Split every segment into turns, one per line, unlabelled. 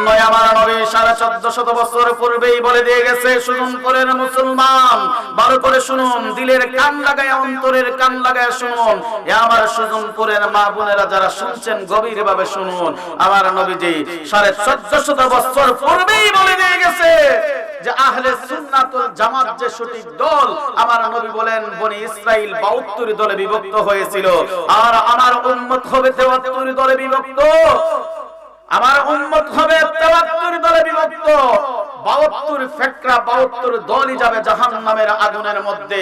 জন্যই আমার নবী 1450 বছর পূর্বেই বলে দিয়ে গেছে, শুনুন করেন মুসলমান, ভালো করে শুনুন, দিলের কান লাগায়, অন্তরের কান লাগায় শুনুন। এ আমার সুজনপুরের মা বোনেরা যারা শুনছেন গভীরভাবে শুনুন। আমার নবীজি 1450 বছর পূর্বেই বলে দিয়ে গেছে যে আহলে সুন্নাতুল জামাত যে সঠিক দল, আমার নবী বলেন বনি ইসরাইল 72 দলে বিভক্ত হয়েছিল, আর আমার উম্মত হবে 73 দলে বিভক্ত। আমার উম্মত হবে 73 দলে বিভক্ত। 72 ফেকরা, 72 দলই যাবে জাহান্নামের আগুনের মধ্যে,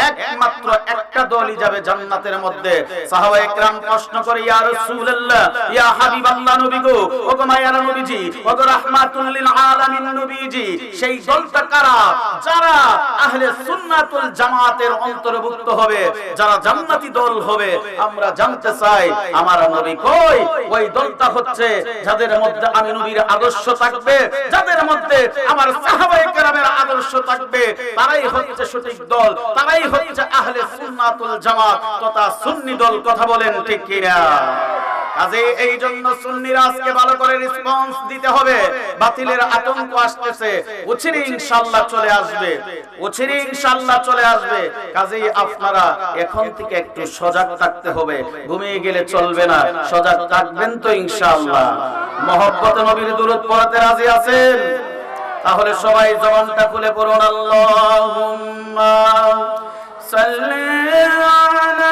একমাত্র একটা দলই যাবে জান্নাতের মধ্যে। সাহাবায়ে কেরাম প্রশ্ন করে, ইয়া রাসূলুল্লাহ, ইয়া হাবিবাল্লাহ নবী গো, ওগো মায়ার নবীজি, ওগো রাহমাতুল লিল আলামিন নবীজি, সেই দলটা কারা যারা আহলে সুন্নাতুল জামাতের অন্তর্ভুক্ত হবে, যারা জান্নাতি দল হবে? আমরা জানতে চাই আমার নবী কই? ওই দলটা হচ্ছে যাদের মধ্যে আমি নবীর আদর্শ থাকবে, যাদের মধ্যে আমার সাহাবায়ে কেরামের আদর্শ থাকবে, তারাই হচ্ছে সঠিক দল, তারাই হচ্ছে আহলে সুন্নাতুল জামাত তথা সুন্নি দল। কথা বলেন ঠিক কিনা? কাজে এই জন্য সুন্নিরা আজকে ভালো করে রেসপন্স দিতে হবে। বাতিলের আতঙ্ক আসতেছে, উচিরে ইনশাআল্লাহ চলে আসবে, উচিরে ইনশাআল্লাহ চলে আসবে। কাজে আপনারা এখন থেকে একটু সজাগ থাকতে হবে, ঘুমিয়ে গেলে চলবে না, সজাগ থাকবেন তো ইনশাআল্লাহ। মহব্বতে নবীর দুরূদ পড়তে রাজি আছেন? তাহলে সবাই জবানটা খুলে পড়ুন, আল্লাহুম্মা সাল্লি আলা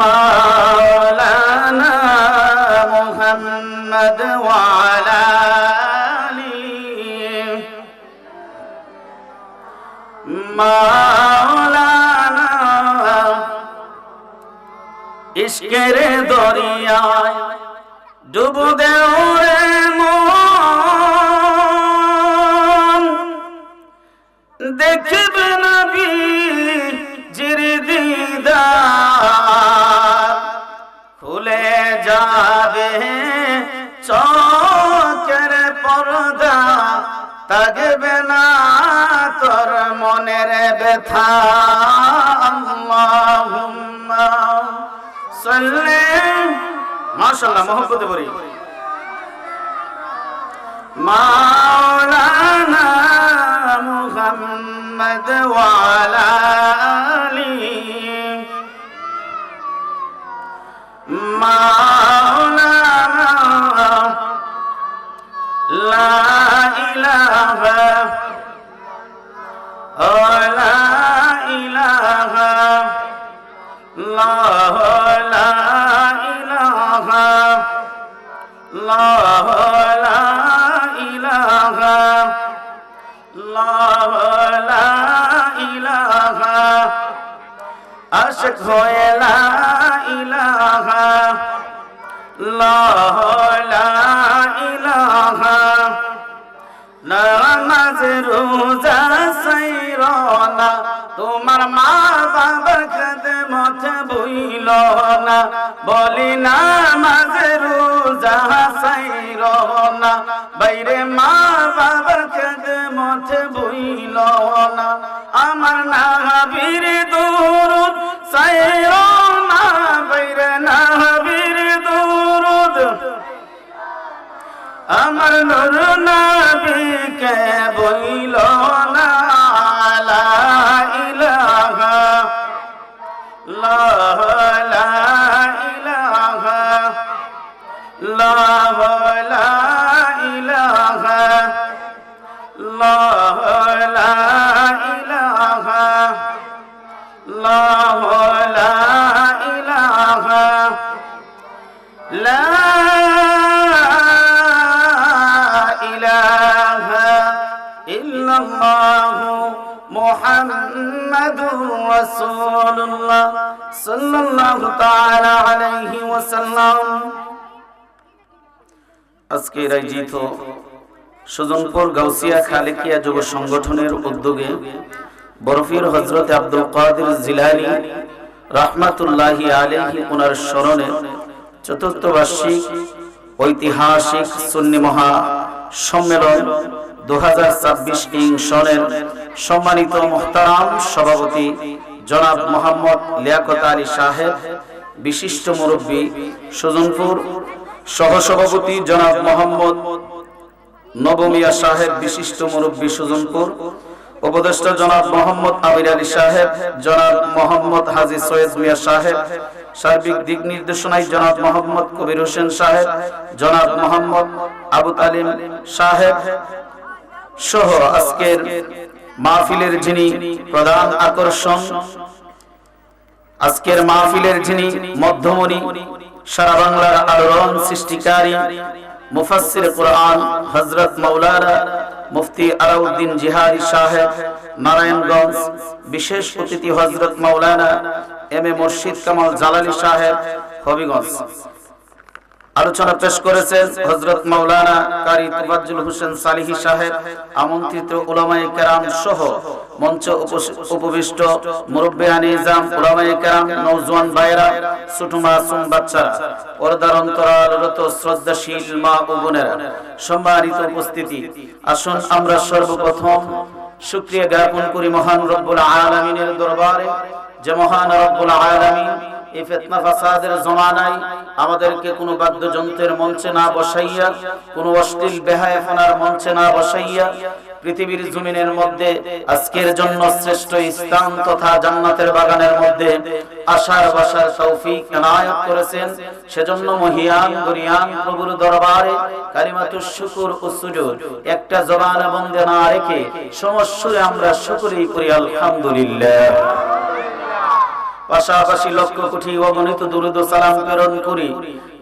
মাওলানা মুহাম্মদ ওয়া আলা আলিহি মাওলানা। ইশকের দরিয়ায় ডুব দেও রে মন, দেখবে নবী জির দিদার, খুলে যাবে চোখের পর্দা, থাকবে না তোর মনের ব্যথা। আল্লাহুম্মা সাল্লি, মাশাআল্লাহ, মহব্বতে পড়ি, মাওলানা মুহাম্মদ ওয়া আলা আলিহি মাওলানা লা ইলাহা লা ইলাহা লা ইলাহা লা ইলাহা লা ইলাহা, আশিক হয়ে লা ইলাহা লা ইলাহা, নামাজ রোজা সাইরনা, তোমার মা বাবা খেদমত ভুইল না, বলি নামাজ রোজা সাইরনা, বাইরে মা বাবা খেদমত ভুইল না, আমার নবীর দুরূদ সাইরনা, বাইরে নবীর দুরূদ, আমার নূর নবীকে বইল না, লা ইলাহা লা ইলাহা লা ইলাহা লা ইলাহা লা ইলাহা লা ইলাহা ইল্লাল্লাহু মুহাম্মাদুর রাসূলুল্লাহ সাল্লাল্লাহু তাআলা আলাইহি ওয়াসাল্লাম। আজকের আয়োজিত সুজনপুর গাউসিয়া খালেকিয়া যুব সংগঠনের উদ্যোগে বরফির হযরত আব্দুল কাদের জিলানী রাহমাতুল্লাহি আলাইহি ওনার স্মরণে চতুর্থ বার্ষিক ঐতিহাসিক সুন্নি মহা সম্মেলন 2026 সনের সম্মানিত মুহতারাম সভাপতি জনাব মোহাম্মদ লিয়াকত আলী সাহেব বিশিষ্ট মুরব্বী সুজনপুর, সহসভাপতি জনাব মোহাম্মদ নবমিয়া সাহেব, বিশিষ্ট মুরব্বী সুজনপুর, উপদেষ্টা জনাব মোহাম্মদ আমির আলী সাহেব, জনাব মোহাম্মদ হাজী সৈয়দ মিয়া সাহেব, সার্বিক দিক নির্দেশনায় জনাব মোহাম্মদ কবির হোসেন সাহেব, জনাব মোহাম্মদ আবু তালিম সাহেব সহ আজকের মাহফিলের যিনি প্রধান আকর্ষণ, আজকের মাহফিলের যিনি মধ্যমণি, সারা বাংলার আলোড়ন সৃষ্টিকারী মুফাসসির কুরআন হযরত মাওলানা মুফতি আলাউদ্দিন জিহাদি সাহেব নারায়ণগঞ্জ, বিশেষ অতিথি হযরত মাওলানা এম এ মুর্শিদ কামাল জালালী সাহেব হবিগঞ্জ। আলোচনা পেশ করেছেন হযরত মাওলানা কারি তোফাজ্জল হোসেন সালিহি সাহেব। আমন্ত্রিত উলামায়ে কেরাম সহ মঞ্চে উপবিষ্ট মুরব্বিয়ানে নিজাম, উলামায়ে কেরাম, নওজোয়ান ভাইরা, ছোট মাসুম বাচ্চারা, পর্দার অন্তরালরত শ্রদ্ধাশীল মা ও বোনেরা, সম্মানিত উপস্থিতি, আসুন আমরা সর্বপ্রথম শুকরিয়া জ্ঞাপন করি মহান রব্বুল আলামিনের দরবারে, যে মহান রব্বুল আলামিন এই ফিতনা ফাসাদের জমানায় আমাদেরকে কোনো বাদ্যযন্ত্রের মঞ্চে না বসাইয়া, কোনো অশ্লীল বেহায়াপনার মঞ্চে না বসাইয়া পৃথিবীর জমিনের মধ্যে আজকের জন্য শ্রেষ্ঠ স্থান তথা জান্নাতের বাগানের মধ্যে আশার বাসার তৌফিক এনায়েত করেছেন। সেজন্য মহিয়ান গরিয়ান প্রভুর দরবারে কালিমাতুশ শুকর ও সুজুদ একটা জবানে বন্দে না রেখে সমস্যরে আমরা শুকরই করি আলহামদুলিল্লাহ। পাশাপাশি লক্ষ কোটি অগণিত দুরূদ ও সালাম প্রেরণ করি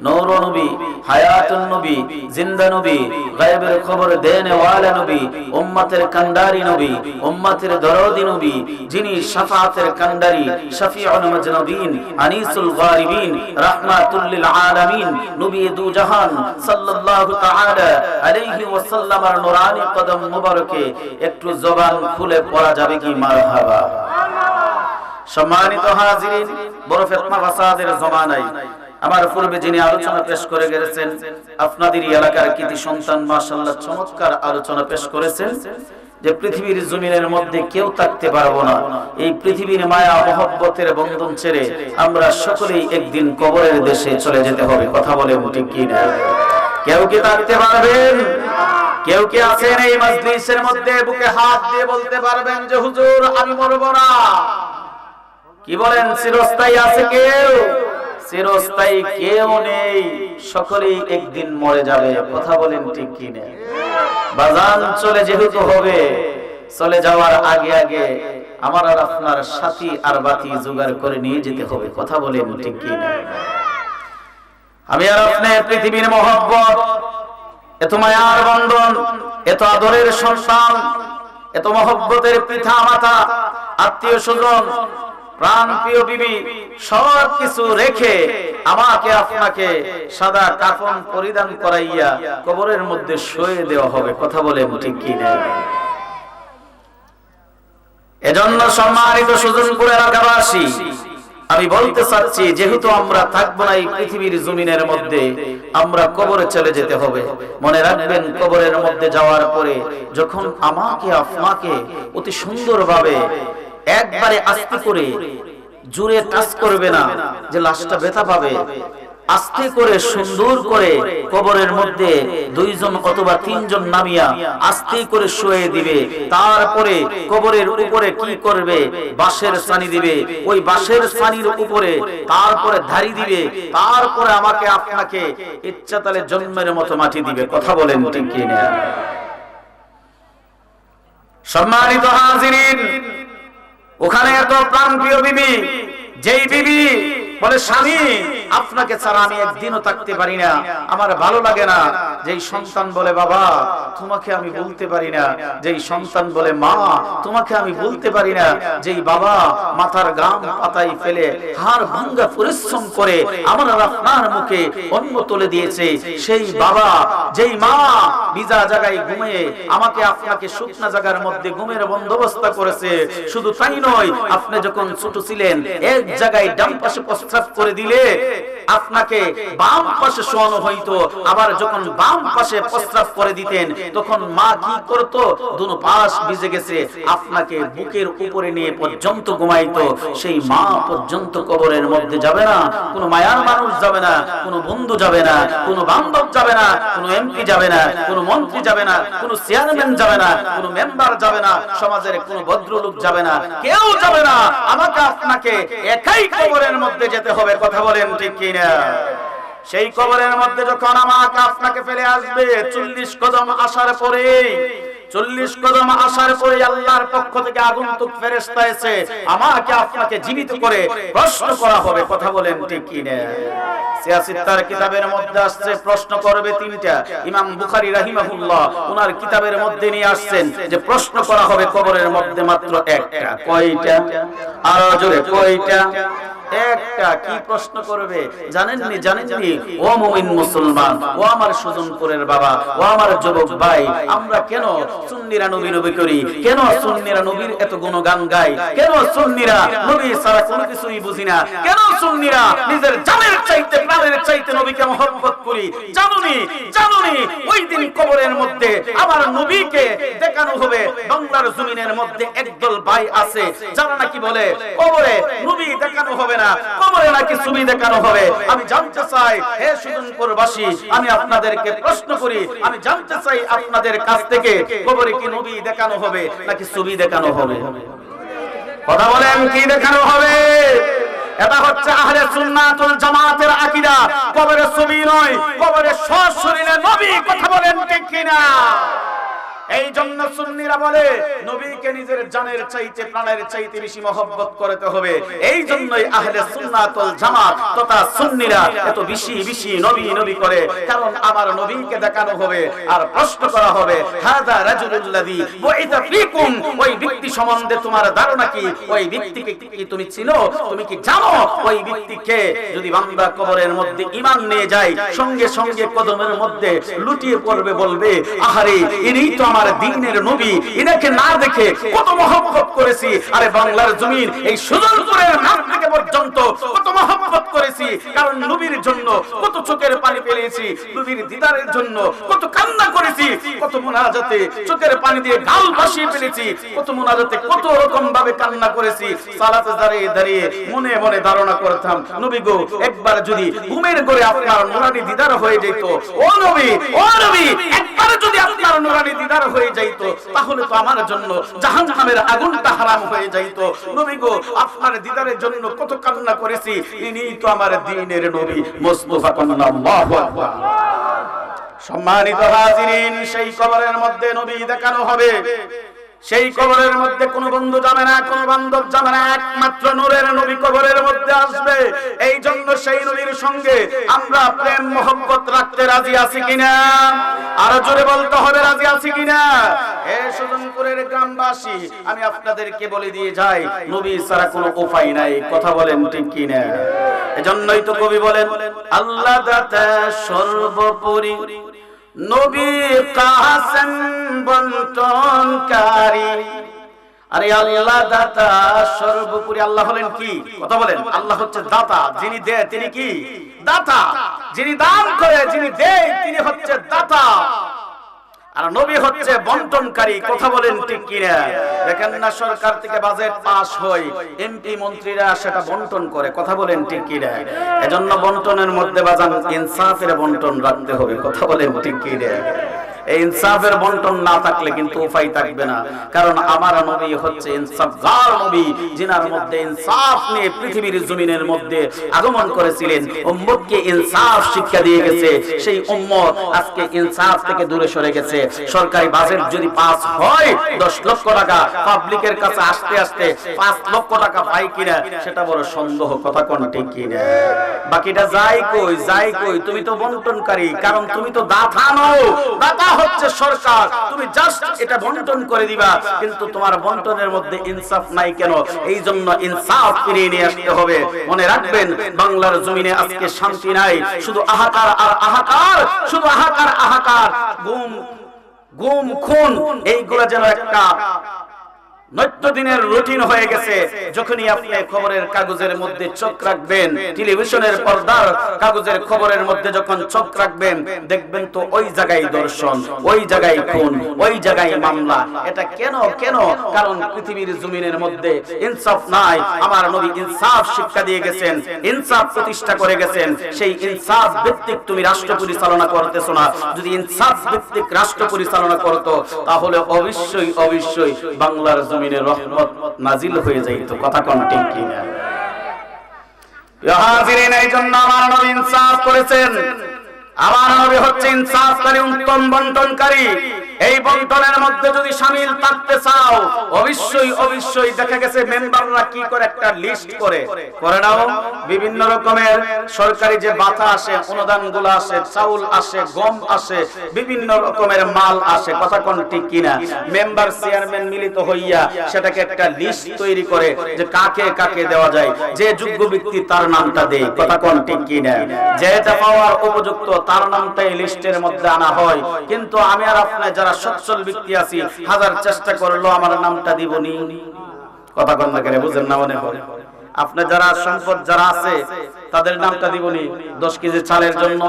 নূর নবী, হায়াতুন নবী, জিন্দা নবী, গায়েবের খবর দেনে ওয়ালা নবী, উম্মতের কান্ডারি নবী, উম্মতের দরদি নবী, যিনি শাফাআতের কান্ডারি, শফিউল মুজনবিন, আনিসুল গারিবিন, রাহমাতুল লিল আলামিন, নবী দু জাহান সাল্লাল্লাহু তাআলা আলাইহি ওয়াসাল্লামের নূরানি কদম মুবারকে একটু জবান খুলে পড়া যাবে কি মারহাবা। সম্মানিত হাজিরিন, বড় ফিতনা ফাসাদের জমানায় আমার পূর্বে যিনি আলোচনা পেশ করে গেছেন আপনাদের এলাকার কৃতি সন্তান মাশাআল্লাহ চমৎকার আলোচনা পেশ করেছেন যে পৃথিবীর জমিনের মধ্যে কেউ থাকতে পারবো না, এই পৃথিবীর মায়া মহব্বতের বন্ধন ছেড়ে আমরা সকলেই একদিন কবরের দেশে চলে যেতে হবে। কথা বলে ঠিক কি না? কেউ কি থাকতে পারবেন? কেউ কি আছেন এই মজলিসের মধ্যে বুকে হাত দিয়ে বলতে পারবেন যে হুজুর আমি মরবো না? কি বলেন, চিরস্থায়ী আছে কেউ? চিরস্থায়ী কেউ নেই, সকলেই একদিন মরে যাবে। কথা বলেন ঠিক কি না? বাজান চলে যেহেতু হবে, চলে যাওয়ার আগে আগে আমার আর আপনার সাথী আর বাতি জোগাড় করে নিয়ে যেতে হবে। কথা বলেন ঠিক কি না? আমি আর আপনি পৃথিবীর মহব্বত, এত মায়ার বন্ধন, এত আদরের সন্তান, এত মহব্বতের পিতা মাতা, আত্মীয় স্বজন, প্রাণ প্রিয় বিবি সব কিছু রেখে আমাকে আপনাকে সাদা কাফন পরিধান করাইয়া কবরের মধ্যে শুয়ে দেওয়া হবে। কথা বলে ঠিক কি না? এজন্য সম্মানিত সুজনপুর এলাকাবাসী, আমি বলতে চাচ্ছি যেহেতু আমরা থাকবো না এই পৃথিবীর জমিনের মধ্যে, আমরা কবরে চলে যেতে হবে। মনে রাখবেন, কবরের মধ্যে যাওয়ার পরে যখন আমাকে আপনাকে অতি সুন্দরভাবে একবারে আস্তে করে জোরে টাচ করবে না যে লাশটা ব্যথা পাবে, আস্তে করে সুন্দর করে কবরের মধ্যে দুইজন অথবা তিনজন নামিয়া আস্তে করে শুয়ে দিবে। তারপরে কবরের উপরে কি করবে? বাঁশের ছানি দিবে, ওই বাঁশের ছানির উপরে তারপরে ধাড়ি দিবে, তারপরে আমাকে আপনাকে ইচ্ছাতালে জন্মের মতো মাটি দিবে। কথা বলেন ঠিক কি না? সম্মানিত হাজিরিন, ওখানে এত প্রাণপ্রিয় বিবি, যেই বিবি বলে স্বামী আপনাকে ছাড়া আমি একদিনও থাকতে পারি না, আমার ভালো লাগে না। যেই সন্তান বলে বাবা তোমাকে আমি বলতে পারি না, যেই সন্তান বলে মা তোমাকে আমি বলতে পারি না, যেই বাবা মাথার গাম পাতায় ফেলে হাড় ভাঙ্গা পরিশ্রম করে আমার আর আপনার মুখে অন্ন তুলে দিয়েছে, সেই বাবা, যেই মা ভিজা জায়গায় ঘুমিয়ে আমাকে আপনাকে শুকনা জায়গার মধ্যে ঘুমের বন্দোবস্ত করেছে। শুধু তাই নয়, আপনি যখন ছোট ছিলেন এক জায়গায় ডান পাশে প্রস্রাব করে দিলে আপনাকে বাম পাশে শোয়ানো হইতো, আবার যখন বাম পাশে প্রস্রাব করে দিতেন তখন মা কি করত, দুনো পাশ ভিজে গেছে আপনাকে বুকের উপরে নিয়ে পর্যন্ত ঘুমাইতো। সেই মা পর্যন্ত কবরের মধ্যে যাবে না, কোনো মায়ার মানুষ যাবে না, কোনো বন্ধু যাবে না, কোনো বান্ধব যাবে না, কোনো এমপি যাবে না, কোনো মন্ত্রী যাবে না, কোনো চেয়ারম্যান যাবে না, কোনো মেম্বার যাবে না, সমাজের কোনো ভদ্রলোক যাবে না, কেউ যাবে না। আমাকে আপনাকে একাই কবরের মধ্যে যেতে হবে। কথা বলেন ঠিক কিনা? সেই কবরের মধ্যে যখন আমাকে আপনাকে ফেলে আসবে, 40 কদম আসার পরে 40 কদম আসার পরে আল্লাহর পক্ষ থেকে আগন্তুক ফেরেশতা এসে আমাকে আপনাকে জীবিত করে প্রশ্ন করা হবে। কথা বলেন ঠিক কিনা? সিয়াসিত্তার কিতাবের মধ্যে আসছে প্রশ্ন করবে 3টা। ইমাম বুখারী রাহিমাহুল্লাহ ওনার কিতাবের মধ্যে নিয়ে আসছেন যে প্রশ্ন করা হবে কবরের মধ্যে মাত্র একটা। কয়টা? আরো জোরে, কয়টা? একটা। কি প্রশ্ন করবে জানেননি? জানেননি? ও মুমিন মুসলমান, ও আমার সুজনপুরের বাবা, ও আমার যুবক ভাই, আমরা কেন সুন্নিরা নবী নবী করি? কেন সুন্নিরা নবীর এত গুণগান গাই? কেন সুন্নিরা নবী ছাড়া কোনো কিছুই বুঝি না? কেন সুন্নিরা নিজের জানের চাইতে প্রাণের চাইতে নবীকে মহব্বত করি? জানুনি জানুনি ওই দিন কবরের মধ্যে আমার নবীকে দেখানো হবে। বাংলার জমিনের মধ্যে একদল ভাই আছে যারা নাকি বলে কবরে নবী দেখানো হবে না, কবরে নাকি ছবি দেখানো হবে। আমি জানতে চাই হে সুজনপুরবাসী, আমি আপনাদেরকে প্রশ্ন করি, আমি জানতে চাই আপনাদের কাছ থেকে কবরে কি নবী দেখানো হবে নাকি ছবি দেখানো হবে? কথা বলেন, কি দেখানো হবে? এটা হচ্ছে আহলে সুন্নাত ওয়াল জামাতের আকীদা। কবরে ছবি নয়, কবরে সশরীরে নবী। কথা বলেন ঠিক কিনা? এই জন্য সুন্নিরা বলে নবীকে নিজের জানের চাইতে প্রাণের চাইতে বেশি মহব্বত করতে হবে। এই জন্যই আহলে সুন্নাত ওয়াল জামাত তথা সুন্নিরা এত বেশি বেশি নবী নবী করে, কারণ আমার নবীকে দেখানো হবে আর প্রশ্ন করা হবে হাযা রাজুলুল্লাযী বুইসা ফীকুম। ওই ব্যক্তি সম্বন্ধে তোমার ধারণা কি? ওই ব্যক্তিকে কি তুমি চিনো? তুমি কি জানো ওই ব্যক্তিকে? যদি বান্দা কবরের মধ্যে ঈমান নিয়ে যায়, সঙ্গে সঙ্গে কদমের মধ্যে লুটিয়ে পড়বে, বলবে আহারে ইনি তো আমার দ্বীনের নবী, ইনাকে না দেখে কত মহব্বত করেছি। আরে বাংলার জমিন এই সুজনপুরের নাম থেকে পর্যন্ত কত মহব্বত করেছি, কারণ নবীর জন্য কত চোখের পানি ফেলেছি, নবীর দিদারের জন্য কত কান্না করেছি, কত মুনাজাতে চোখের পানি দিয়ে গাল ভাসিয়ে ফেলেছি, কত মুনাজাতে কত রকম ভাবে কান্না করেছি। সালাতে দাঁড়িয়ে দাঁড়িয়ে মনে মনে ধারণা করতাম নবী গো, একবার যদি ঘুমের ঘরে আপনার নুরানি দিদার হয়ে যেত, ও নবী ও নবী, একবার যদি আপনার নুরানি দিদার হয়ে যাইতো তাহলে তো আমার জন্য জাহান্নামের আগুনটা হারাম হয়ে যাইতো। নবী গো, আপনার দিদারের জন্য কত কান্না করেছি, ইনি তো আমার দ্বীনের নবী মুস্তাফা সাল্লাল্লাহু আলাইহি। সম্মানিত হাজিরিন, সেই কবরের মধ্যে নবী দেখানো হবে। সেই কবরের মধ্যে কোনো বন্ধু যাবে না, কোনো বান্ধব যাবে না, একমাত্র নূরের নবী কবরের মধ্যে আসবে। এই জন্য সেই নবীর সঙ্গে আমরা প্রেম মোহব্বত রাখতে রাজি আছি কিনা? আরো জোরে বলতে হবে, রাজি আছি কিনা? হে সুজনপুরের গ্রামবাসী, আমি আপনাদেরকে বলে দিয়ে যাই নবী ছাড়া কোনো উপায় নাই। কথা বলেন ঠিক কিনা? এজন্যই তো কবি বলেন আল্লাহ দাতা সর্বোপরি, নবী কাসেম বন্টনকারী। আরে আল্লাহ দাতা সর্বোপরি। আল্লাহ হলেন কি? কথা বলেন, আল্লাহ হচ্ছে দাতা, যিনি দেয় তিনি কি? দাতা। যিনি দান করে, যিনি দেয় তিনি হচ্ছে দাতা। আর নবী হচ্ছে বন্টনকারী। কথা বলেন ঠিক কিনা? দেখেন না, সরকার থেকে বাজেট পাস হয়, এমপি মন্ত্রীরা সেটা বন্টন করে। কথা বলেন ঠিক কিনা? এজন্য বন্টনের মধ্যে বাজান ইনসাফের বন্টন রাখতে হবে। কথা বলেন ঠিক কিনা? এই ইনসাফের বন্টন না থাকলে কিন্তু উপায় থাকবে না, কারণ আমার নবী হচ্ছে ইনসাফগার নবী, যিনার মধ্যে ইনসাফ নিয়ে পৃথিবীর জমিনের মধ্যে আগমন করেছিলেন, উম্মতকে ইনসাফ শিক্ষা দিয়ে গেছে। সেই উম্মত আজকে ইনসাফ থেকে দূরে সরে গেছে। সরকারি বাজেট যদি পাস হয় 10 লক্ষ টাকা, পাবলিকের কাছে আসতে আসতে 5 লক্ষ টাকা পাই কিনা সেটা বড় সন্দেহ। কথা কোন ঠিক কিনা? বাকিটা যায় কই? যায় কই? তুমি তো বন্টনকারী, কারণ তুমি তো দাতা নও। দাতা হচ্ছে সরকার, তুমি জাস্ট এটা বন্টন করে দিবা, কিন্তু তোমার বন্টনের মধ্যে ইনসাফ নাই কেন? এই জন্য ইনসাফ ফিরিয়ে নিয়ে আসতে হবে। মনে রাখবেন, বাংলার জমিনে আজকে শান্তি নাই, শুধু হাহাকার আর হাহাকার, শুধু হাহাকার হাহাকার, গুম খুন, এইগুলা যেন একটা নিত্যদিনের রুটিন হয়ে গেছে। যখনই আপনি খবরের কাগজের মধ্যে চোখ রাখবেন, টেলিভিশনের পর্দার কাগজের খবরের মধ্যে যখন চোখ রাখবেন, দেখবেন তো ওই জায়গায় দর্শন, ওই জায়গায় খুন, ওই জায়গায় মামলা। এটা কেন? কারণ পৃথিবীর জমিনের মধ্যে ইনসাফ নাই। আমার নবী ইনসাফ শিক্ষা দিয়ে গেছেন, ইনসাফ প্রতিষ্ঠা করে গেছেন। সেই ইনসাফ ভিত্তিক তুমি রাষ্ট্র পরিচালনা করতেছো না। যদি ইনসাফ ভিত্তিক রাষ্ট্র পরিচালনা করতো, তাহলে অবশ্যই বাংলার জমিনে রহমত নাজিল হয়ে যাইত। কথা কোন ঠিক কিনা? হাজিরিন, এই জন্য আমার নবী ইনসাফ করেছেন। আমার নবী হচ্ছে ইনসাফকারী, উত্তম বন্টনকারী। এই বন্টনের মধ্যে যদি শামিল থাকতে চাও, অবশ্যই দেখা গেছে মেম্বাররা কি করে একটা লিস্ট করে নাও। বিভিন্ন রকমের সরকারি যে ভাতা আসে, অনুদানগুলো আসে, চাউল আসে, গম আসে, বিভিন্ন রকমের মাল আসে। কথা কোন ঠিক কিনা? মেম্বার চেয়ারম্যান মিলিত হইয়া সেটাকে একটা লিস্ট তৈরি করে যে কাকে কাকে দেওয়া যায়, যে যোগ্য ব্যক্তি তার নামটা দেয়। কথা কোন ঠিক কিনা? যেটা পাওয়ার উপযুক্ত তার নামটা এই লিস্টের মধ্যে আনা হয়। কিন্তু আমি আর আপনি যারা সচ্ছল ব্যক্তি আছি, হাজার চেষ্টা করলো আমার নামটা দিবনি। কথা কোন না করে বুঝেন না? মনে করে আপনি যারা সম্পদ যারা আছে তাদের নামটা দিবনি। 10 কেজি চালের জন্য,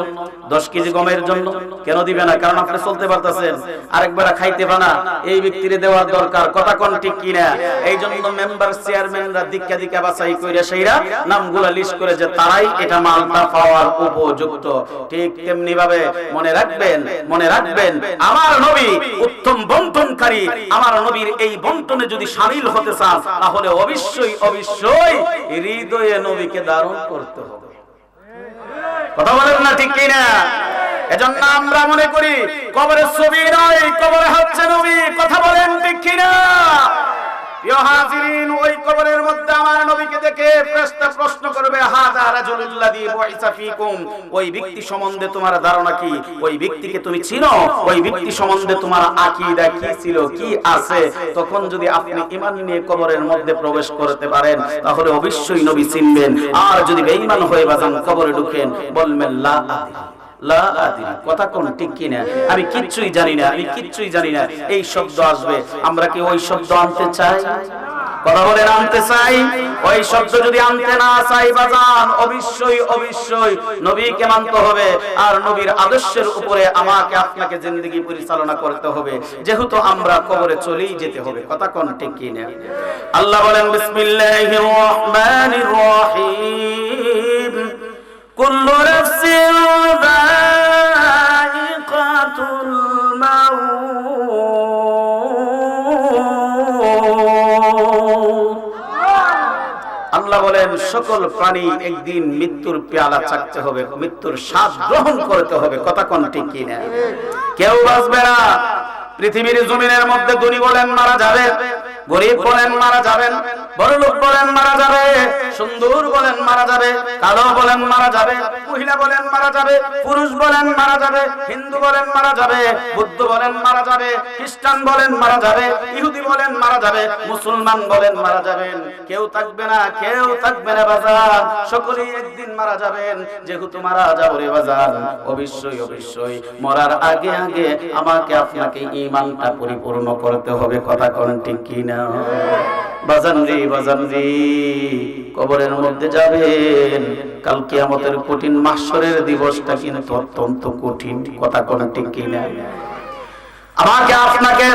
10 কেজি গমের জন্য কেন দিবে না? কারণ আপনি চলতে পারতেছেন, আরেকবার খাইতে পানা, এই ব্যক্তিরে দেওয়ার দরকার। কথা কোন ঠিক কিনা? এই জন্য মেম্বার চেয়ারম্যানরা দিকা বাছাই কইরা সেইরা নামগুলা লিস্ট করে যে তারাই এটা মালটা পাওয়ার উপযুক্ত। ঠিক তেমনি ভাবে মনে রাখবেন আমার নবী উত্তম বন্টনকারী। আমার নবীর এই বন্টনে যদি শামিল হতে চান, তাহলে অবশ্যই হৃদয়ে নবীকে ধারণ করতে হবে। কথা বলেন না ঠিক কিনা? এজন্য আমরা মনে করি কবরের ছবি নয়, কবরে হচ্ছে নবী। কথা বলেন ঠিক কিনা? প্রিয় হাজিরিন, ওই কবরের মধ্যে আমার নবীকে দেখে ফেরেশতা প্রশ্ন করবে, হাযা রাজুলুল্লাযী বুইসা ফীকুম। ওই ব্যক্তি সম্বন্ধে তোমার ধারণা কি? ওই ব্যক্তিকে তুমি চিনো? ওই ব্যক্তি সম্বন্ধে তোমার আকীদা কি ছিল, কি আছে? তখন যদি আপনি ঈমান নিয়ে কবরের মধ্যে প্রবেশ করতে পারেন, তাহলে অবশ্যই নবী চিনবেন। আর যদি বেঈমান হয়ে বাজান কবরে ঢুকেন, বলবেন লা আদিরি। কথা কোন ঠিক কিনা? আমি কিচ্ছুই জানি না, এই শব্দ আসবে। আমরা কি ওই শব্দ আনতে চাই? কথা বলেন, আনতে চাই? ওই শব্দ যদি আনতে না চাই বাজান, অবশ্যই নবীকে মানতে হবে। আর নবীর আদর্শের উপরে আমাকে আপনাকে জিন্দেগি পরিচালনা করতে হবে, যেহেতু আমরা কবরে চলেই যেতে হবে। কথা কোন ঠিক কিনা? আল্লাহ বলেন, বিসমিল্লাহির রহমানির রহিম, কুল্লু নাফসিন যায়িকাতুল মাউত। আল্লাহ বলেন, সকল প্রাণী একদিন মৃত্যুর পেয়ালা চাখতে হবে, মৃত্যুর স্বাদ গ্রহণ করতে হবে। কথা কোন ঠিক কিনা? কেউ বাঁচবে না। পৃথিবীর জমিনের মধ্যে ধনী বলেন মারা যাবে, গরিব বলেন মারা যাবেন, বড়লোক বলেন মারা যাবে, সুন্দর বলেন মারা যাবে, কালো বলেন মারা যাবে, মহিলা বলেন মারা যাবে, পুরুষ বলেন মারা যাবে, হিন্দু বলেন মারা যাবে, বৌদ্ধ বলেন মারা যাবে, খ্রিস্টান বলেন মারা যাবে, ইহুদি বলেন মারা যাবে, মুসলমান বলেন মারা যাবেন। কেউ থাকবে না বাজার, সকলেই একদিন মারা যাবেন। যেহেতু মারা যাবো রে বাজার, অবশ্যই মরার আগে আমাকে আপনাকে ঈমানটা পরিপূর্ণ করতে হবে। কথা কোন ঠিক কিনা? বাজান রে, কবরের মধ্যে যাবেন, কাল কিয়ামতের কঠিন মাহশরের দিবসটা কিন্তু অত্যন্ত কঠিন। কথা কোন ঠিক কিনা? আমাকে আপনাকে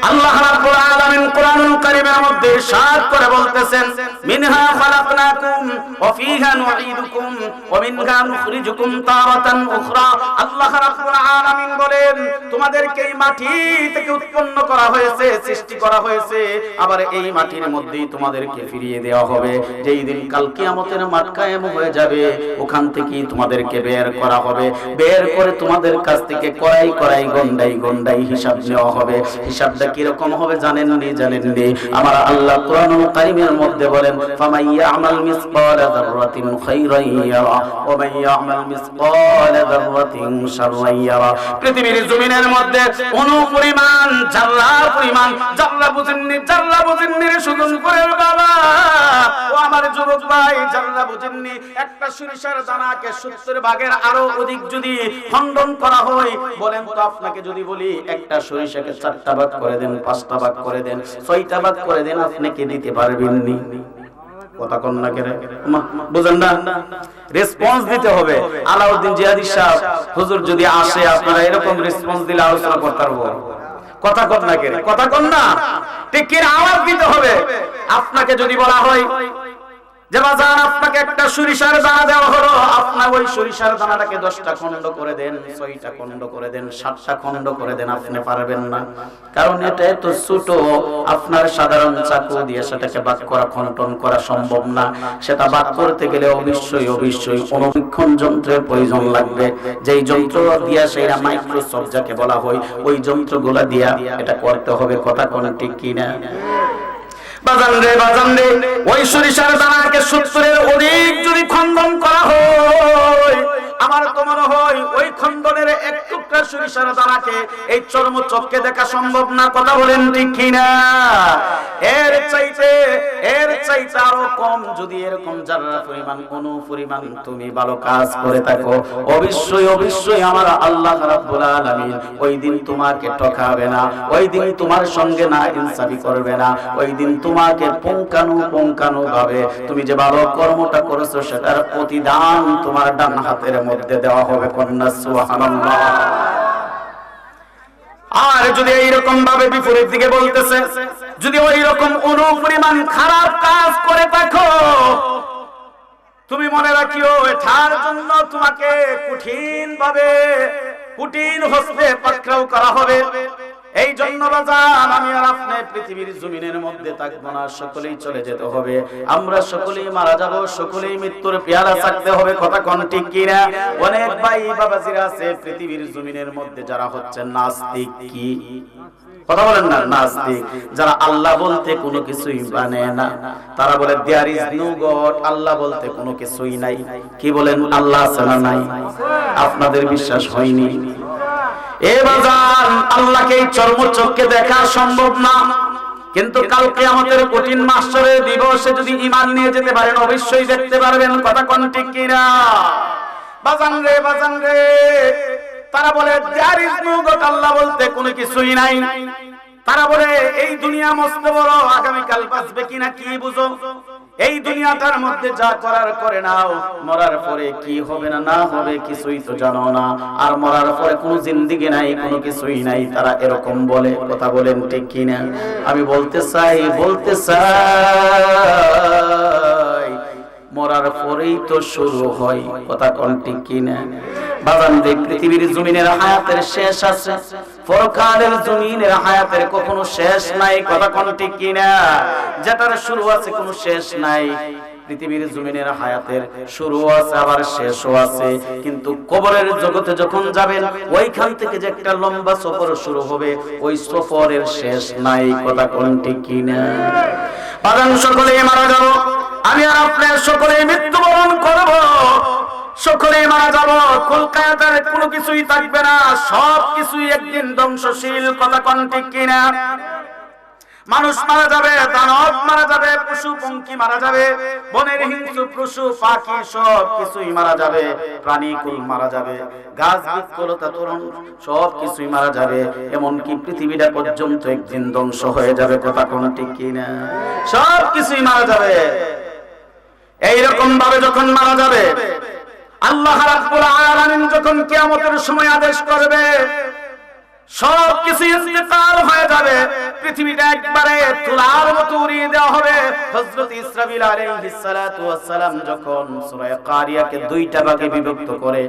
আল্লাহ রাব্বুল আলামিন কোরআনুল কারীমের মধ্যে ইরশাদ করে বলতেছেন, মিনহা খালাকনাকুম ওয়া ফিহা নুঈদুকুম ওয়া মিনহা নুখরিজুকুম তারাতান উখরা। আল্লাহ রাব্বুল আলামিন বলেন, তোমাদেরকে এই মাটি থেকে উৎপন্ন করা হয়েছে, সৃষ্টি করা হয়েছে, আবার এই মাটির মধ্যেই তোমাদেরকে ফিরিয়ে দেওয়া হবে। যেই দিন কাল কিয়ামতের মাঠ কায়েম হয়ে যাবে, ওখান থেকেই তোমাদেরকে বের করা হবে। বের করে তোমাদের কাছ থেকে কড়াই গন্ডাই হিসাব নেওয়া হবে। হিসাবটা কি রকম হবে জানেন নি? আমার আল্লাহ কোরআনুল কারীমের মধ্যে বলেন, ফামাইয়ামাল মিসকালা যাররাতিন খায়রান ইয়ারা ওয়া মাইয়ামাল মিসকালা যাররাতিন শাররান ইয়ারা। পৃথিবীর পৃথিবীর জমিনের মধ্যে অনু পরিমাণ জাররার পরিমাণ জাররা বুঝেননি রে সুজন করেন বাবা ও আমার যুবক ভাই, জাররা বুঝেননি। একটা সরিষার দানাকে 70 ভাগের আরো অধিক যদি খণ্ডন করা হয়, বলেন তো আপনাকে যদি বলি একটা সরিষাকে 4টা ভাগ করে দেন, 5টা ভাগ করে দেন, 6টা ভাগ করে দেন, আপনি কি দিতে পারবেন নি? কথা কোন না কেন বুঝেন না? রেসপন্স দিতে হবে। আলাউদ্দিন জিহাদি সাহেব হুজুর যদি আসে, আপনারা এরকম রেসপন্স দিলে আলোচনা করতে পারবো। কথা কোন না কেন? কথা কোন না? ঠিক কি আওয়াজ দিতে হবে। আপনাকে যদি বলা হয় যে বাজান আপনাকে একটা সরিষার দানা দেওয়া হলো, আপনি ওই সরিষার দানাটাকে 10টা খণ্ড করে দেন, 6টা খণ্ড করে দেন, 7টা খণ্ড করে দেন, আপনি পারবেন না। কারণ এটা এত ছোট, আপনার সাধারণ চাকু দিয়ে সেটাকে ভাগ করা, খণ্ডন করা সম্ভব না। সেটা ভাগ করতে গেলে অবশ্যই অনুবীক্ষণ যন্ত্রের প্রয়োজন লাগবে। যেই যন্ত্র দিয়া সেটা মাইক্রোসফট যাকে বলা হয়, ওই যন্ত্রগুলা দিয়া এটা করতে হবে। কথা কোন ঠিক কিনা? বাজান রে ওই সরিষার দানাকে 70-এর অধিক যদি খণ্ডন করা হয়, আমার তো মনে হয় ওই খণ্ডনের এক টুকরা সরিষার দানাকে এই চর্মচক্ষে দেখা সম্ভব না। কথা বলেন ঠিক কিনা? এর চাইতে আরো কম যদি এরকম জাররা পরিমাণ অনু পরিমাণ তুমি ভালো কাজ করে থাকো, অবশ্যই আমার আল্লাহ রাব্বুল আলামিন ওই দিন তোমাকে ঠকাবে না, ওই দিন তোমার সঙ্গে না ইনসাফি করবে না। ওই দিন তোমাকে পুঙ্খানু ভাবে তুমি যে ভালো কর্মটা করেছো সেটার প্রতিদান তোমার ডান হাতের মধ্যে দেওয়া হবে। কন্যা সুবহানাল্লাহ। আর যদি এইরকম ভাবে বিপরীত দিকে বলতেছে, যদি ওই রকম অনুপরিমাণ খারাপ কাজ করে থাকো, তুমি মনে রাখিও এটার জন্য তোমাকে কঠিন হস্তে পাকড়াও করা হবে। এই জন্য বাজান আমি আর আপনি পৃথিবীর জমিনের মধ্যে থাকবো না, সকলেই চলে যেতে হবে। আমরা সকলেই মারা যাব, সকলেই মৃত্যুর পেয়ালা থাকতে হবে। কথা কোন ঠিক কিনা? অনেক ভাই বাবাজিরা আছে পৃথিবীর জমিনের মধ্যে যারা হচ্ছে নাস্তিক। কি কথা বলেন না? নাস্তিক যারা আল্লাহ বলতে কোনো কিছুই মানে না। তারা বলে দেয়ার ইজ নো গড, আল্লাহ বলতে কোনো কিছুই নাই। কি বলেন? আল্লাহ আছে না নাই? আপনাদের বিশ্বাস হয়নি? এ বাজান আল্লাহকে চর্মচক্ষে দেখা সম্ভব না, কিন্তু কাল কিয়ামতের কঠিন মাহশরের দিবসে যদি ঈমান নিয়ে যেতে পারেন অবশ্যই দেখতে পারবেন। কথা কোন ঠিক কিনা? বাজান রে তারা বলে দেয়ার ইজ নো গড, আল্লাহ বলতে কোনো কিছুই নাই। তারা বলে এই দুনিয়া মস্ত বড়, আগামীকাল বাঁচবে কিনা কি বুঝো? এই দুনিয়াটার মধ্যে যা করার করে নাও, মরার পরে কি হবে না হবে কিছুই তো জানো না। আর মরার পরে কোনো জিন্দেগি নাই, কোনো কিছুই নাই। তারা এরকম বলে। কথা বলেন ঠিক কিনা? আমি বলতে চাই মরার পরেই তো শুরু হয়। কথা কোন ঠিক কিনা? বাজান দেখ পৃথিবীর জমিনের হায়াতের শেষ আছে, পরকালের জমিনের হায়াতের কখনো শেষ নাই। কথা কোন ঠিক কিনা? যেটার শুরু আছে কোনো শেষ নাই। পৃথিবীর জমিনের হায়াতের শুরু আছে আবার শেষও আছে, কিন্তু কবরের জগতে যখন যাবেন ওইখান থেকে যে একটা লম্বা সফর শুরু হবে, ওই সফরের শেষ নাই। কথা কোন ঠিক কিনা? বাজান সকলেই মারা যাব, আমি আর আপনি সকলেই মৃত্যুবরণ করব, সকলেই মারা যাব। কলকাতার কোনো কিছুই থাকবে না, সব কিছুই একদিন ধ্বংসশীল। কথা কোন ঠিক কিনা? মানুষ মারা যাবে, দানব মারা যাবে, পশু পঙ্খী মারা যাবে, বনের হিংস্র পশু পাখি সব কিছুই মারা যাবে, প্রাণীকুল মারা যাবে, গাছ বৃক্ষলতা তরুণ সব কিছুই মারা যাবে। এমনকি পৃথিবীটা পর্যন্ত একদিন ধ্বংস হয়ে যাবে। কথা কোন ঠিক কিনা? সব কিছুই মারা যাবে। এইরকম ভাবে যখন মারা যাবে, আল্লাহ রাব্বুল আলামিন যখন কিয়ামতের সময় আদেশ করবে, সব কিছু ইন্তেকাল হয়ে যাবে, পৃথিবীটা একবারে তুলার মতো উড়িয়ে দেওয়া হবে। হযরত ইসরাফিল আলাইহিস সালাতু ওয়াস সালাম যখন সূরা কারিয়াকে 2টা ভাগে বিভক্ত করে,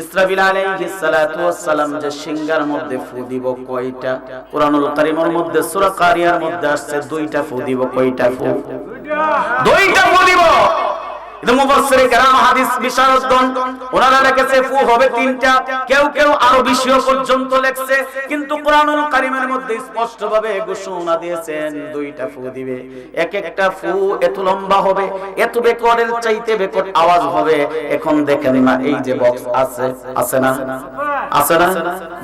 ইসরাফিল আলাইহিস সালাতু ওয়াস সালাম যে সিংহার মধ্যে ফু দিব কয়টা? কুরআনুল কারীমের মধ্যে সূরা কারিয়ার মধ্যে আসছে 2টা ফু দিব। কয়টা ফু? 2টা ফু দিব। মুফাসসিরে কেরাম হাদিস বিশারদগণ ওনারা লিখেছে ফু হবে 3টা, কেউ আরো বেশিও পর্যন্ত লেখছে, কিন্তু কুরআনুল কারীমের মধ্যে স্পষ্ট ভাবে ঘোষণা দিয়েছেন 2টা ফু দিবে। এক একটা ফু এত লম্বা হবে, এত বেকটের চাইতে বেকট আওয়াজ হবে। এখন দেখেন না এই যে বক্স আছে না, আছে না?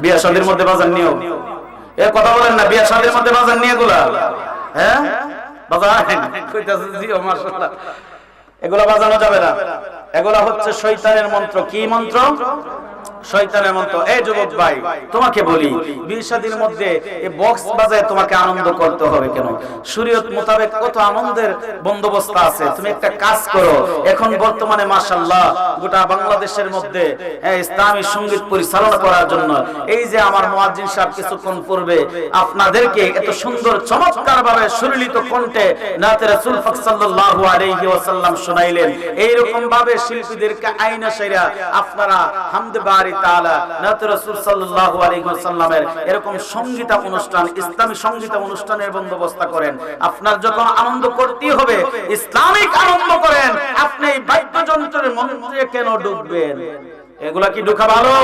বিয়া শাদীর মধ্যে বাজার নিয়ম, এ কথা বলেন না, বিয়া শাদীর মধ্যে বাজার নিয়ে গুলা, হ্যাঁ বাজার কইতাছে জি ও মাশাআল্লাহ, এগুলা বাজানো যাবে না, এগুলা হচ্ছে শয়তানের মন্ত্র। কি মন্ত্র? শয়তানের মন্ত্র। এই যুবক ভাই, তোমাকে বলি, বিয়ে শাদীর মধ্যে এই বক্স বাজায় তোমাকে আনন্দ করতে হবে কেন? শরীয়ত মোতাবেক কত আনন্দের বন্দোবস্ত আছে। তুমি একটা কাজ করো, এখন বর্তমানে মাশাআল্লাহ গোটা বাংলাদেশের মধ্যে ইসলামী সঙ্গীত পরিচালনা করার জন্য এই যে আমার মুয়াজ্জিন সাহেব কিছুক্ষণ পূর্বে আপনাদেরকে এত সুন্দর চমৎকার ভাবে সুরলিত কণ্ঠে নাতে রাসূল পাক সাল্লাল্লাহু আলাইহি ওয়াসাল্লাম শোনাইলেন, এইরকম ভাবে শিল্পীদেরকে আইনা শাইরা আপনারা হামদে বারি তাআলা নাতে রাসূল সাল্লাল্লাহু আলাইহি ওয়াসাল্লামের এরকম সংগীত অনুষ্ঠান, ইসলামী সংগীত অনুষ্ঠানের বন্দোবস্ত করেন। আপনার যখন আনন্দ করতে হবে, ইসলামিক আনন্দ করেন, আপনি বাদ্যযন্ত্রের মন্ত্রে কেন ডুববেন? এগুলা কি ঢোকা ভালো?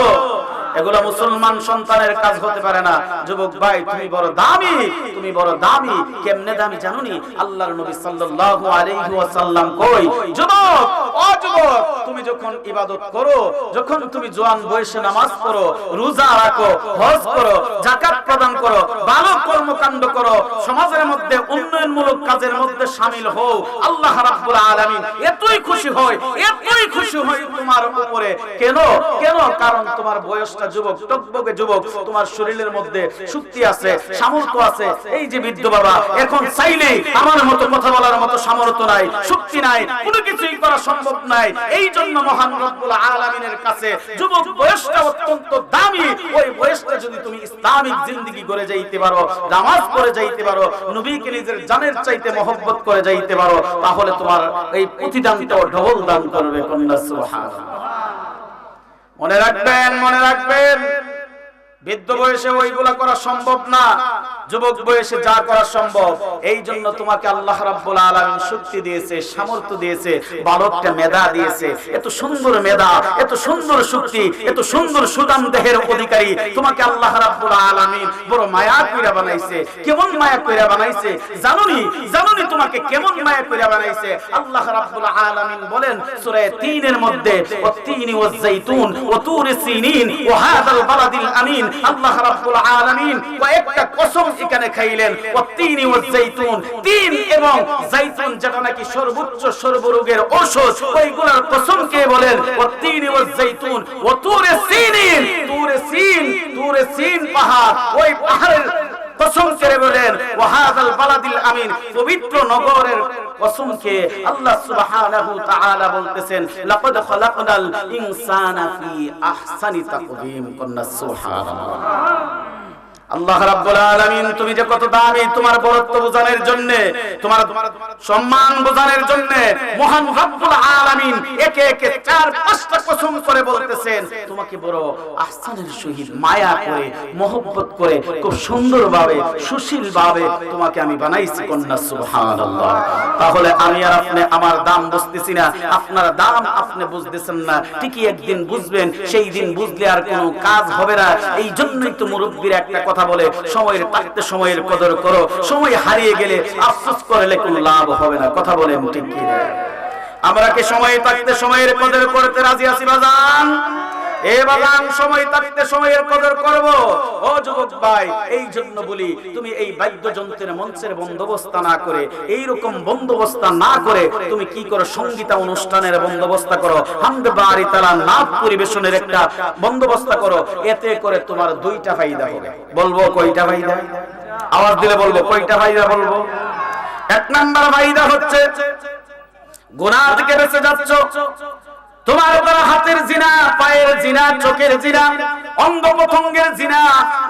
এগুলা মুসলমান সন্তানের কাজ হতে পারে না। যুবক ভাই, তুমি বড় দামি, তুমি বড় দামি। কেমনে দামি জানুনি? আল্লাহর নবী সাল্লাল্লাহু আলাইহি ওয়াসাল্লাম কই, যুবক ও যুবক, তুমি যখন ইবাদত করো, যখন তুমি জওয়ান বয়সে নামাজ পড়ো, রোজা রাখো, হজ করো, যাকাত প্রদান করো, ভালো কর্মকাণ্ড করো, সমাজের মধ্যে উন্নয়নমূলক কাজের মধ্যে শামিল হও, আল্লাহ রাব্বুল আলামিন এতই খুশি হয়, এতই খুশি হয় তোমার উপরে। কেন? কেন? কারণ তোমার বয়সটা যুবক, টকবকে যুবক, তোমার শরীরের মধ্যে শক্তি আছে, সামর্থ্য আছে। এই যে বৃদ্ধ বাবা, এখন চাইলেই আমার মতো কথা বলার মতো সামর্থ্য নাই, শক্তি নাই, কোনো কিছুই করা সম্ভব নাই। এই জন্য মহান রব্বুল আলামিনের কাছে যুবক বয়সটা অত্যন্ত দামি। ওই বয়সটা যদি তুমি ইসলামিক জিন্দেগি গড়ে যাইতে পারো, নামাজ পড়ে যাইতে পারো, নবীকে নিজের জানের চাইতে মহব্বত করে যাইতে পারো, তাহলে তোমার এই প্রতিদানটাও ডবল দান করবে। কন্যা সুবহানাল্লাহ। মনে রাখবেন, মনে রাখবেন, বৃদ্ধ বয়সে ওইগুলা করা সম্ভব না, যুবক বয়সে যা করা সম্ভব। এই জন্য তোমাকে আল্লাহ রাব্বুল আলামিন শক্তি দিয়েছে, সামর্থ্য দিয়েছে, বালকটা মেধা দিয়েছে। এত সুন্দর মেধা, এত সুন্দর শক্তি, এত সুন্দর সুদাম দেহের অধিকারী তোমাকে আল্লাহ রাব্বুল আলামিন বড় মায়া কইরা বানাইছে। কেমন মায়া কইরা বানাইছে জানোনি? জানোনি তোমাকে কেমন মায়া কইরা বানাইছে? আল্লাহ রাব্বুল আলামিন বলেন সূরা ৩ এর মধ্যে, ওয়াত-তিনি ওয়াজ-যাইতুন ওয়া তুরি সিনিন ওয়া হাযাল বালাদিল আমিন। আল্লাহ রাব্বুল আলামিন কয়েকটা কসম এখানে খাইলেন, ওয়াত-তিনি ওয়াজ-যাইতুন, তিন এবং যাইতুন যেটা নাকি সর্বোচ্চ সর্বরোগের ঔষধ, ওইগুলোর কসম কে বলেন? ওয়াত-তিনি ওয়াজ-যাইতুন ওয়া তুরি সিনিন, তুরে সিন, তুরে সিন পাহাড়, ওই পাহাড়ের কসম করে বলেন ওয়া হাযাল বালাদিল আমিন, পবিত্র নগরের কসম কে আল্লাহ সুবহানাহু তাআলা বলতেছেন, লাকাদ খালাকনাল ইনসানা ফি আহসানি তাকওয়িম। কন্যা সুবহানাল্লাহ। আল্লাহ রাব্বুল আলামিন তুমি যে কত দামি, তোমার বরত্ব বোঝানোর জন্য, তোমার সম্মান বোঝানোর জন্য মহান রাব্বুল আলামিন একে একে ৪-৫টা কসম করে বলতেছেন, তোমাকে বড় আহসানের সহিত মায়া করে, মহব্বত করে, খুব সুন্দরভাবে, সুশীলভাবে তোমাকে আমি বানাইছি। কন্যা সুবহানাল্লাহ। তাহলে আমি আর আপনি আমার দাম বুঝতেছি না, আপনার দাম আপনি বুঝতেছেন না, ঠিকই একদিন বুঝবেন। সেই দিন বুঝলে আর কোনো কাজ হবে না। এই জন্যই তো মুরব্বীর একটা কথা বলে, সময়ের থাকতে সময়ের কদর করো, সময় হারিয়ে গেলে আফসোস করলে কোনো লাভ হবে না। কথা বলেন ঠিক কি? আমরা কি সময় থাকতে সময়ের কদর করতে রাজি আছি বাজান? এ বাগান সময় থাকতে সময়ের কদর করব। ও যুবক ভাই, এই জন্য বলি, তুমি এই বাদ্যযন্ত্রের মঞ্চের বন্দোবস্ত না করে, এই রকম বন্দোবস্ত না করে তুমি কি করো? সঙ্গীত অনুষ্ঠানের বন্দোবস্ত করো, হামদে বারি তাআলা নাচ পরিবেশনের একটা বন্দোবস্ত করো। এতে করে তোমার দুইটা ফায়দা হবে। বলবো কয়টা ফায়দা? আওয়াজ দিলে বলবো কয়টা ফায়দা বলবো। এক নাম্বার ফায়দা হচ্ছে গুনাহ থেকে বেঁচে যাচ্ছ। তোমার দ্বারা হাতের জিনা, পায়ের জিনা, চোখের জিনা, অঙ্গ প্রত্যঙ্গের জিনা।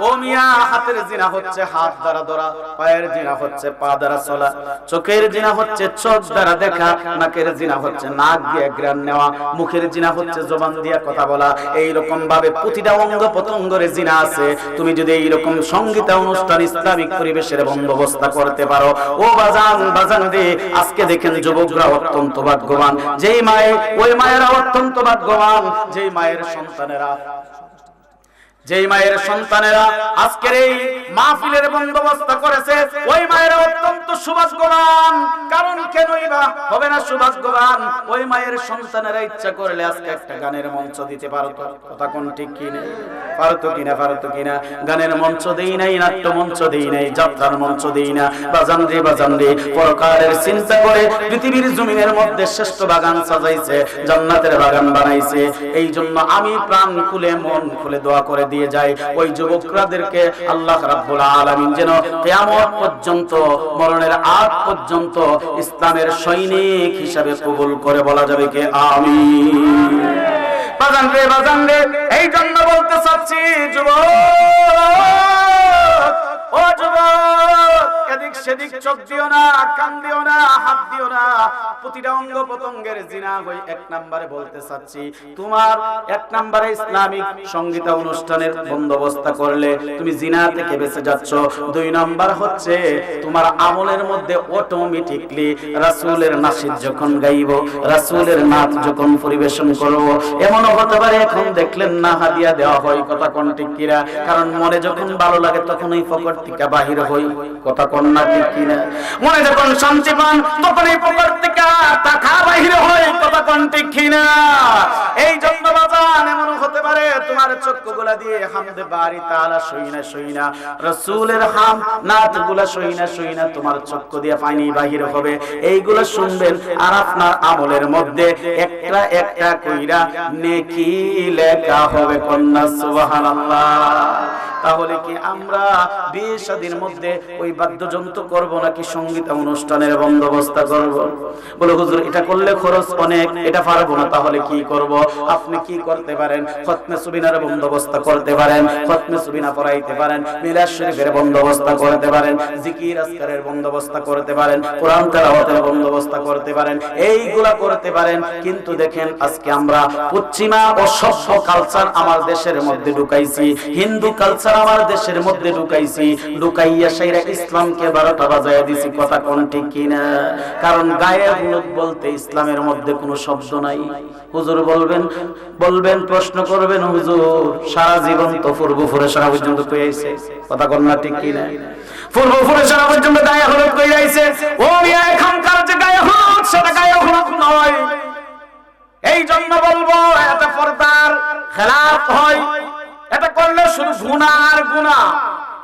ও মিয়া, হাতের জিনা হচ্ছে হাত দ্বারা ধরা, পায়ের জিনা হচ্ছে পা দ্বারা চলা, চোখের জিনা হচ্ছে চোখ দ্বারা দেখা, নাকের জিনা হচ্ছে নাক দিয়ে ঘ্রাণ নেওয়া, মুখের জিনা হচ্ছে জবান দিয়ে কথা বলা। এই রকম ভাবে প্রতিটা অঙ্গ প্রত্যঙ্গের জিনা আছে। তুমি যদি এই রকম সঙ্গীত অনুষ্ঠান, ইসলামিক পরিবেশের বন্দোবস্ত করতে পারো, ও বাজান, বাজান দে, আজকে দেখেন যুবকরা অত্যন্ত ভাগ্যবান। যেই মায়ে, ওই মায়েরা অত্যন্ত ভাগ্যবান, যেই মায়ের সন্তানেরা আজকের এই মাহফিলের বন্দোবস্ত করেছে, ওই মায়েরা অত্যন্ত সৌভাগ্যবান। কারণ কেনই বা হবে না সৌভাগ্যবান? ওই মায়ের সন্তানেরা ইচ্ছা করলে আজকে একটা গানের মঞ্চ দিতে পারতো। কথা কোন ঠিক কিনা? পারতো কিনা? গানের মঞ্চ দেই নাই, নাট্য মঞ্চ দেই নাই, যাত্রার মঞ্চ দেই না। বাজান রে পরকালের চিন্তা করে পৃথিবীর জমিনের মধ্যে শ্রেষ্ঠ বাগান সাজাইছে, জান্নাতের বাগান বানাইছে। এই জন্য আমি প্রাণ খুলে মন খুলে দোয়া করে দিয়ে যাই ওই যুবকরাদেরকে আল্লাহ রাব্বুল আলামিন যেন কিয়ামত পর্যন্ত, মরণের আগ পর্যন্ত ইসলামের সৈনিক হিসাবে কবুল করে। বলা যাবে কি আমিন? বাজান রে এই জন্য বলতে চাচ্ছি যুবক, ও যুবক, এদিক সেদিক চোখ দিও না, কান দিও না, হাত দিও না। প্রতিটা অঙ্গ প্রত্যঙ্গের জিনা হই। এক নম্বরে বলতে চাচ্ছি, তোমার এক নম্বরে ইসলামিক সঙ্গীত অনুষ্ঠানের বন্দোবস্ত করলে তুমি জিনা থেকে বেঁচে যাচ্ছ। দুই নম্বর হচ্ছে তোমার আমলের মধ্যে অটোমেটিকলি রাসূলের নাশিদ যখন গাইব, রাসূলের নাচ যখন পরিবেশন করব, এমনও হতে পারে এখন দেখলেন না হাদিয়া দেওয়া হয়। কথা কোন ঠিক কিনা? কারণ মনে যখন ভালো লাগে তখন ওই পকেট থেকে বাহির হই। কথা কোন না ঠিক কিনা? মনে যখন শান্তি পান তখন এই পকেট থেকে টাকা বাহির হয়। কথা কোন ঠিক কিনা? এই জন্য বাজান এমন হতে পারে তোমার চক্ষুগুলা দিয়ে হামদে বারি তাআলা সইনা রাসূলের হাম নাতগুলা সইনা তোমার চক্ষু দিয়ে পানি বাহির হবে। এইগুলা শুনবেন আর আপনার আমলের মধ্যে একটা একটা কইরা নেকি লেখা হবে। কন্যা সুবহানাল্লাহ। তাহলে কি আমরা বিয়ে শাদীর মধ্যে ওই বাদ্যযন্ত্র করব নাকি সঙ্গীত অনুষ্ঠানের বন্দোবস্ত করব? বলে হুজুর এটা করলে খরচ অনেক, এটা পারবো না। তাহলে কি করব? আপনি কি করতে পারেন? খতমে সুবিনার বন্দোবস্ত করতে পারেন, খতমে সুবিনা পড়াইতে পারেন, মিলাদ শরীফের বন্দোবস্ত করতে পারেন, জিকির আজকারের বন্দোবস্ত করতে পারেন, কোরআন তেলাওয়াতের বন্দোবস্ত করতে পারেন, এইগুলা করতে পারেন। কিন্তু দেখেন আজকে আমরা পশ্চিমা ও সভ্য কালচার আমার দেশের মধ্যে ঢুকাইছি, হিন্দু কালচার আমার দেশের মধ্যে ঢুকাইছি, ঢুকাইয়া সেইরা ইসলামকে 12টা বাজায় দিছি। কথা কোন ঠিক কিনা? কারণ গায়ে হলুদ বলতে ইসলামের মধ্যে কোনো শব্দ নাই। হুজুর বলবেন প্রশ্ন করবেন, হুজুর সারা জীবন তো পূর্বপুরে সারা পর্যন্ত কইয়াইছে। কথা কোন না ঠিক কিনা? পূর্বপুরে সারা পর্যন্ত গায়ে হলুদ কইয়াইছে। ও মিয়া এখানকার যে গায়ে হলুদ সেটা গায়ে হলুদ নয়। এই জন্য বলবো এটা পর্দার খেলাফ হয়। এটা করলে শুধু গুনাহ।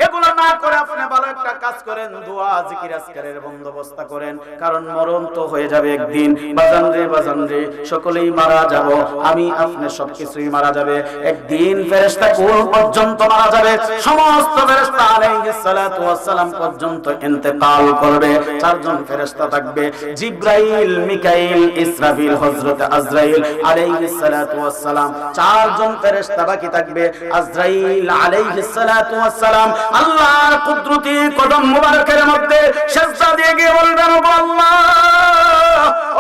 এগুলো না করে আপনি ভালো একটা কাজ করেন, দোয়া জিকির আজকারের বন্দোবস্ত করেন। কারণ মরণ তো হয়ে যাবে একদিন। বাজান রে সকলেই মারা যাব, আমি আপনি সবকিছুই মারা যাবে। একদিন ফেরেশতা কোন পর্যন্ত মারা যাবে, সমস্ত ফেরেশতা আলাইহিস সালাতু ওয়াস সালাম পর্যন্ত ইন্তেকাল করবে। চারজন ফেরেশতা থাকবে, জিবরাইল, মিকাইল, ইসরাফিল, হযরত আজরাইল আলাইহিস সালাতু ওয়াস সালাম। চারজন ফেরেশতা বাকি থাকবে। আজরাইল আলাইহিস সালাতু ওয়াস সালাম আল্লাহর কুদরতি কদম মুবারকের মধ্যে সিজদা দিয়ে গিয়ে বলবেন, ও আল্লাহ,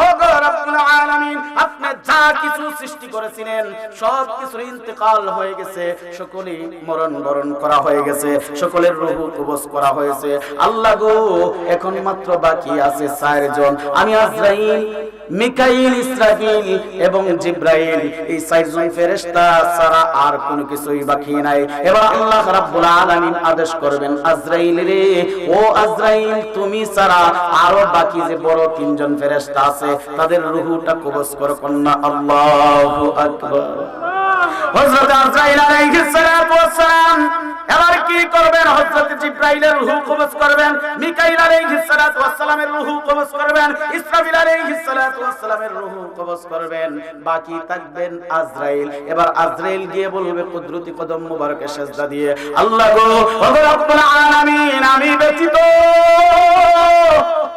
ও রব্বুল আলামিন, আপনি যা কিছু সৃষ্টি করেছিলেন সব কিছুর ইন্তেকাল হয়ে গেছে, সকলেই মরণ বরণ করা হয়ে গেছে, সকলের রূহ কবজ করা হয়েছে। আল্লাহ গো, এখন মাত্র বাকি আছে 4 জন। আমি আজরাইল, মিকাইল, ইসরাফিল এবং জিবরাইল, এই 4 জন ফেরেশতা ছাড়া আর কোনো কিছুই বাকি নাই। এবার আল্লাহ রাব্বুল আলামিন আদেশ করবেন, আজরাইল রে, ও আজরাইল, তুমি ছাড়া আরো বাকি যে বড় 3 জন ফেরেশতা আছে তাদের রূহটা কবজ করো। কন্যা আল্লাহু আকবার। হযরত আজরাইল আলাইহিস সালাতু ওয়াস সালাম এবার কি করবেন? হযরত জিবরাইলের রূহ কবজ করবেন, মিকাইল আলাইহিস সালাতু ওয়াস সালামের রূহ কবজ করবেন, ইসরাফিল আলাইহিস সালাতু ওয়াস সালামের রূহ কবজ করবেন। বাকি থাকবেন আজরাইল। এবার আজরাইল গিয়ে বলবে কুদরতি কদম মুবারকে সিজদা দিয়ে, আল্লাহ গো, ও রব্বুল আলামিন, আমি ব্যতীত,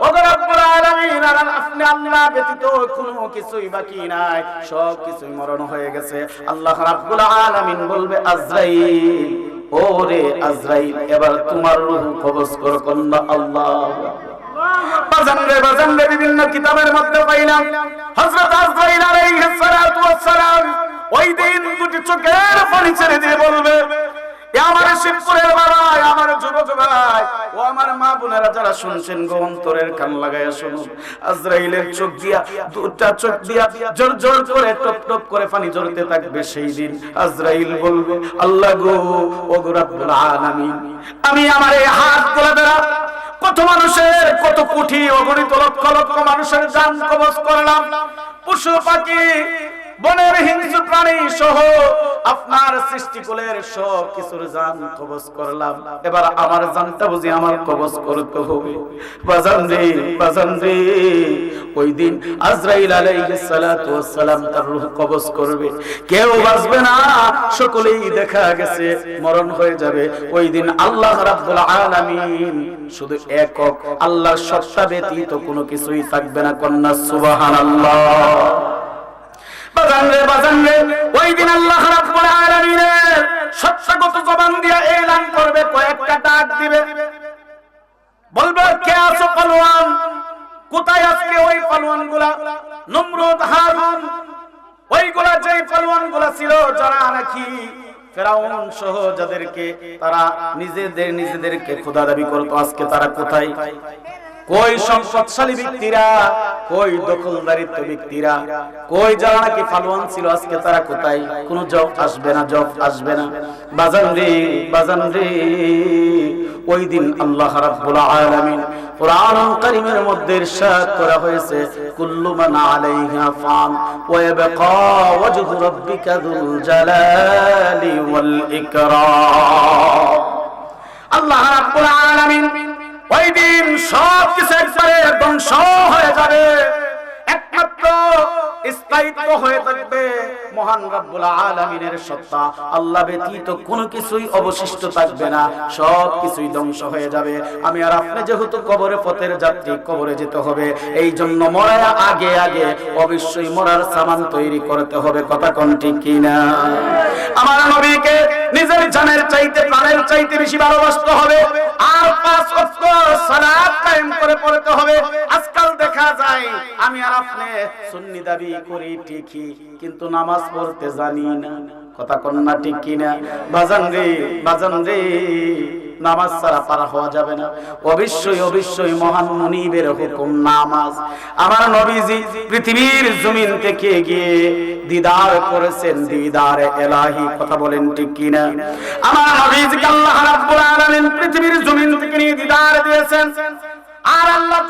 ও রব্বুল আলামিন, আপনি আল্লাহ ব্যতীত কোনো কিছুই বাকি নাই, সব কিছুই মরণ হয়ে গেছে। আল্লাহ রাব্বুল আলামিন বলবে, আজরাইল, ওরে আজরাইল, এবার তোমার রূহ কবজ করো। কন্যা আল্লাহু আকবার। বাজান রে বিভিন্ন কিতাবের মধ্যে পাইলাম হযরত আজরাইল আলাইহিস সালাতু ওয়াস সালাম ওই দিন দুটি চোখের পানি ছেড়ে দিয়ে বলবে, আমার শিবপুরের বাবা, আমার যুবক ভাই, ও আমার মা বোনেরা যারা শুনছেন গো, অন্তরের কান লাগায়া শুনুন। আজরাইলের চোখ দিয়া, দুটা চোখ দিয়া জোর জোর করে টপ টপ করে পানি ঝরতে থাকবে। সেই দিন আজরাইল বলবে, আল্লাহ গো, ও গো রব্বুল আলামিন, আমি আমার এই হাতগুলো দ্বারা কত মানুষের, কত কোটি অগণিত লক্ষ লক্ষ মানুষের জান কবজ করলাম, পশু পাখি বনের হিংস্র প্রাণী সহ আপনার সৃষ্টিকুলের সব কিছুর জান কবজ করলাম। এবার আমার জানটা বুঝি আমার কবজ করতে হবে। বাজান রে, ওই দিন আজরাইল আলাইহিস সালাতু ওয়াস সালাম তার রূহ কবজ করবে, কেউ বাঁচবে না, সকলেই দেখা গেছে মরণ হয়ে যাবে। ওই দিন আল্লাহ রাব্বুল আলামিন শুধু একক আল্লাহর সত্তা ব্যতীত কোনো কিছুই থাকবে না। কন্যা সুবহানাল্লাহ। বাজান রে, ওই দিন আল্লাহ রাব্বুল আলামিনের সত্তাগত জবান দিয়ে এলান করবে, কয়েকটা ডাক দিবে, বলবে কে আছো পালোয়ান, কোথায় আজকে ওই পালোয়ানগুলা, নমরুদ হারুন, ওইগুলা যে পালোয়ানগুলা ছিল যারা নাকি ফেরাউন সহ যাদেরকে তারা নিজেদেরকে খোদা দাবি করতো, আজকে তারা কোথায়? কই সম্পদশালী ব্যক্তিরা, কই দখলদারিত্ব ব্যক্তিরা, কই যারা নাকি পালোয়ান ছিল, আজকে তারা কোথায়? কোনো জব আসবে না, জব আসবে না। বাজান রে, ওই দিন আল্লাহ রাব্বুল আলামিন কুরআনুল কারীমের মধ্যে ইরশাদ করা হয়েছে, কুল্লু মান আলাইহা ফান ওয়া ইয়াবকা ওয়াজহু রাব্বিকা যুল জালালি ওয়াল ইকরাম। আল্লাহ রাব্বুল আলামিন ওই দিন সব কিছু একবারে ধ্বংস হয়ে যাবে, একমাত্র স্থায়িত্ব হয়ে থাকবে মহান রব্বুল আলামিনের সত্তা। আল্লাহ ব্যতীত কোনো কিছুই অবশিষ্ট থাকবে না, সব কিছুই ধ্বংস হয়ে যাবে। আমি আর আপনি যেহেতু কবরে পথের যাত্রী, কবরে যেতে হবে, এই জন্য মরার আগে অবশ্যই মরার সামান তৈরি করতে হবে। কথা কোন ঠিক কিনা? আমার নবীকে নিজের জানের চাইতে প্রাণের চাইতে বেশি ভালোবাসতে হবে, আর 5 ওয়াক্ত সালাত কায়েম করে পড়তে হবে। আজকাল দেখা যায় আমি আর আপনি সুন্নি দাবি করি ঠিকই, কিন্তু নামাজ পড়তে জানি না। কথা কোন না ঠিক কিনা? বাজান রে, নামাজ ছাড়া পার হওয়া যাবে না। অবশ্যই মহান মুনিবের হুকুম নামাজ। আমার নবীজি পৃথিবীর জমিন থেকে গিয়ে দিদার করেছেন, দিদার এলাহি। কথা বলেন ঠিক কিনা? আমার নবীজি আল্লাহ রাব্বুল আলামিন পৃথিবীর জমিন থেকে নিয়ে দিদার দিয়েছেন, আর আল্লাহ